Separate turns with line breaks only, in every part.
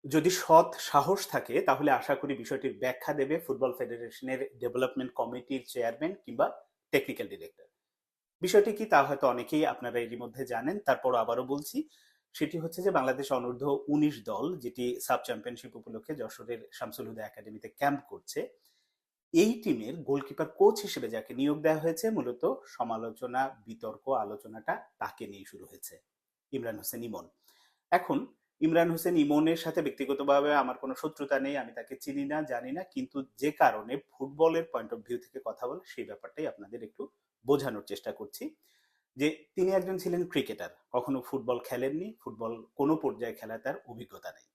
যদি সৎ সাহস থাকে তাহলে আশা করি বিষয়টির ব্যাখ্যা দেবে ফুটবল ফেডারেশনের ডেভেলপমেন্ট কমিটির চেয়ারম্যান কিংবা টেকনিক্যাল ডিরেক্টর। বিষয়টি কি তা হয়তো অনেকেই আপনারা এরই মধ্যে জানেন, তারপর আবারও বলছি। সেটি হচ্ছে যে বাংলাদেশ অনূর্ধ্ব 19 দল যেটি সাব চ্যাম্পিয়নশিপ উপলক্ষে যশোরের শামসুল হুদা একাডেমিতে ক্যাম্প করছে, এই টিমের গোলকিপার কোচ হিসেবে যাকে নিয়োগ দেওয়া হয়েছে, মূলত সমালোচনা, বিতর্ক, আলোচনাটা তাকে নিয়ে শুরু হয়েছে, ইমরান হোসেন ইমন। এখন ইমরান হোসেন ইমনের সাথে ব্যক্তিগতভাবে আমার কোনো শত্রুতা নেই, আমি তাকে চিনি না, জানি না, কিন্তু যে কারণে ফুটবলের পয়েন্ট অফ ভিউ থেকে কথা বলে সেই ব্যাপারটাই আপনাদের একটু বোঝানোর চেষ্টা করছি। যে তিনি একজন ছিলেন ক্রিকেটার, কখনো ফুটবল খেলেননি, ফুটবল কোনো পর্যায়ে খেলা তার অভিজ্ঞতা নেই।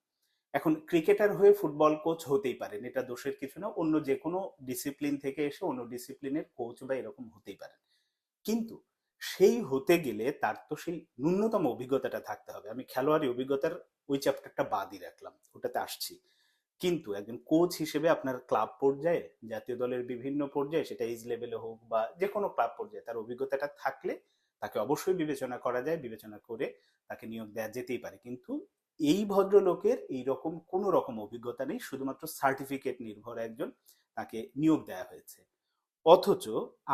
এখন ক্রিকেটার হয়ে ফুটবল কোচ হতেই পারেন, এটা দোষের কিছু না, অন্য যে কোনো ডিসিপ্লিন থেকে এসে অন্য ডিসিপ্লিনের কোচ বা এরকম হতেই পারেন। কিন্তু সেই হতে গেলে তার তো সেই ন্যূনতম অভিজ্ঞতাটা থাকতে হবে। আমি খেলোয়াড়ি অভিজ্ঞতার ওই চ্যাপ্টারটা বাদই রাখলাম, ওটাতে আসছি। কিন্তু একজন কোচ হিসেবে আপনার ক্লাব পর্যায়ে, জাতীয় দলের বিভিন্ন পর্যায়ে, সেটা এইজ লেভেলে হোক বা যে কোনো ক্লাব পর্যায়ে, তার অভিজ্ঞতাটা থাকলে তাকে অবশ্যই বিবেচনা করা যায়, বিবেচনা করে তাকে নিয়োগ দেওয়া যেতেই পারে। কিন্তু এই ভদ্রলোকের এইরকম কোনো রকম অভিজ্ঞতা নেই, শুধুমাত্র সার্টিফিকেট নির্ভর একজন তাকে নিয়োগ দেওয়া হয়েছে। অথচ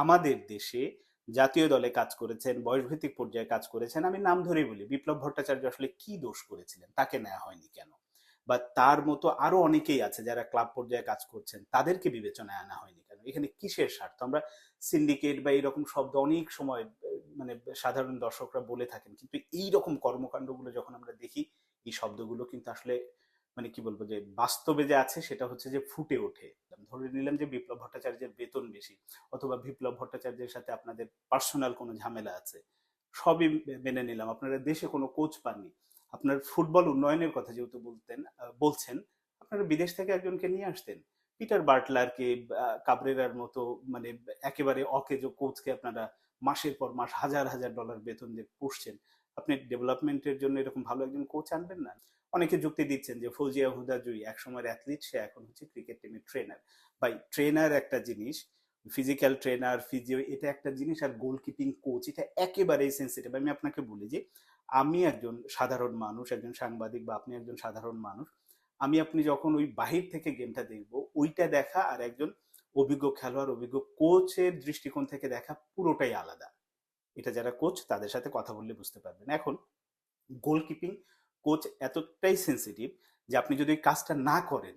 আমাদের দেশে জাতীয় দলে কাজ করেছেন, বয়সভিত্তিক পর্যায়ে কাজ করেছেন, আমি নাম ধরেই বলি, বিপ্লব ভট্টাচার্য আসলে কি দোষ করেছিলেন, তাকে নেওয়া হয়নি কেন? বা তার মতো আরো অনেকেই আছে যারা ক্লাব পর্যায়ে কাজ করছেন, তাদেরকে বিবেচনায় আনা হয়নি কেন? এখানে কিসের স্বার্থ? আমরা সিন্ডিকেট বা এইরকম শব্দ অনেক সময় মানে সাধারণ দর্শকরা বলে থাকেন, কিন্তু এই রকম কর্মকাণ্ডগুলো যখন আমরা দেখি, এই শব্দগুলো কিন্তু আসলে মানে কি বলবো, যে বাস্তবে যে আছে সেটা হচ্ছে যে ফুটে ওঠে। ধরে নিলাম যে বিপ্লব ভট্টাচার্যের বেতন বেশি, অথবা বিপ্লব ভট্টাচার্যের সাথে আপনাদের পার্সোনাল কোনো ঝামেলা আছে, সবই মেনে নিলাম, আপনারা দেশে কোনো কোচ পাননি, আপনার ফুটবল উন্নয়নের কথা যেহেতু বলছেন, আপনারা বিদেশ থেকে একজনকে নিয়ে আসতেন, পিটার বাটলারকে, কাবরেরার মতো মানে একেবারে অকেজো কোচকে আপনারা মাসের পর মাস হাজার হাজার ডলার বেতন দিয়ে পুষছেন। আপনি ডেভেলপমেন্টের জন্য এরকম ভালো একজন কোচ আনবেন না? অনেকে যুক্তি দিচ্ছেন যে ফৌজিয়া হুদা জুই একসময়ের অ্যাথলিট, সে এখন হচ্ছে ক্রিকেট টিমের ট্রেনার। ভাই, ট্রেনার একটা জিনিস, ফিজিক্যাল ট্রেনার, ফিজিও, এটা একটা জিনিস, আর গোলকিপিং কোচ এটা একেবারেই সেন্সিটিভ। আমি আপনাকে বলি যে আমি একজন সাধারণ মানুষ, একজন সাংবাদিক, বা আপনি একজন সাধারণ মানুষ, আমি আপনি যখন ওই বাহির থেকে গেমটা দেখবো, ওইটা দেখা আর একজন অভিজ্ঞ খেলোয়াড়, অভিজ্ঞ কোচের দৃষ্টিকোণ থেকে দেখা পুরোটাই আলাদা। এটা যারা কোচ তাদের সাথে কথা বললে বুঝতে পারবেন। এখন গোলকিপিং কোচ এতটাই সেন্সিটিভ যে আপনি যদি ওই কাজটা না করেন,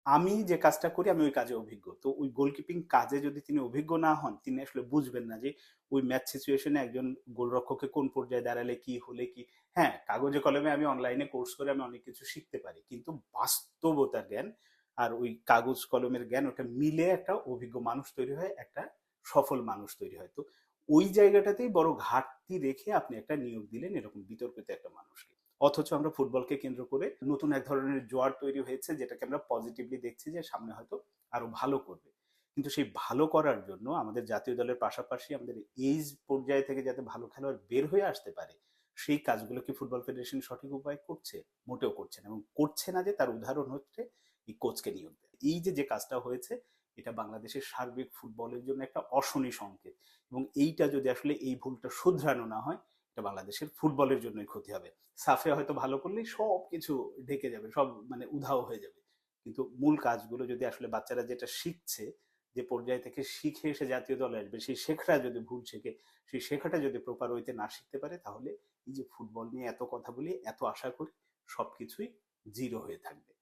আমি যে কাজটা করি আমি ওই কাজে অভিজ্ঞ, তো ওই গোলকিপিং কাজে যদি তিনি অভিজ্ঞ না হন, তিনি আসলে বুঝবেন না যে ওই ম্যাচ সিচুয়েশনে একজন গোলরক্ষককে কোন পর্যায়ে দাঁড়ালে কি হলে কি। হ্যাঁ, কাগজে কলমে আমি অনলাইনে কোর্স করে আমি অনেক কিছু শিখতে পারি, কিন্তু বাস্তবতার জ্ঞান আর ওই কাগজ কলমের জ্ঞান, ওটা মিলে একটা অভিজ্ঞ মানুষ তৈরি হয়, একটা সফল মানুষ তৈরি হয়। তো ওই জায়গাটাতেই বড় ঘাটতি রেখে আপনি একটা নিয়োগ দিলেন এরকম বিতর্কিত একটা মানুষকে। অথচ আমরা ফুটবলকে কেন্দ্র করে নতুন এক ধরনের জোয়ার তৈরি হয়েছে, যেটাকে আমরা পজিটিভলি দেখছি যে সামনে হয়তো আরো ভালো করবে। কিন্তু সেই ভালো করার জন্য আমাদের জাতীয় দলের পাশাপাশি আমাদের এইজ পর্যায়ে থেকে যাতে ভালো খেলোয়াড় বের হয়ে আসতে পারে, সেই কাজগুলো কি ফুটবল ফেডারেশন সঠিক উপায় করছে? মোটেও করছে না। এবং করছে না যে তার উদাহরণ হচ্ছে এই কোচকে নিয়োগ দেয়। এই যে যে কাজটা হয়েছে, এটা বাংলাদেশের সার্বিক ফুটবলের জন্য একটা অশনি সংকেত। এবং এইটা যদি আসলে এই ভুলটা শুধরানো না হয়, এটা বাংলাদেশের ফুটবলের জন্যই ক্ষতি হবে। সাফে হয়তো ভালো করলেই সব কিছু ঢেকে যাবে, সব মানে উধাও হয়ে যাবে, কিন্তু মূল কাজগুলো যদি আসলে বাচ্চারা যেটা শিখছে, যে পর্যায় থেকে শিখে এসে জাতীয় দলে আসবে, সেই শেখাটা যদি ভুল শেখে, সেই শেখাটা যদি প্রপার ওয়েতে না শিখতে পারে, তাহলে এই যে ফুটবল নিয়ে এত কথা বলি, এত আশা করি, সবকিছুই জিরো হয়ে থাকবে।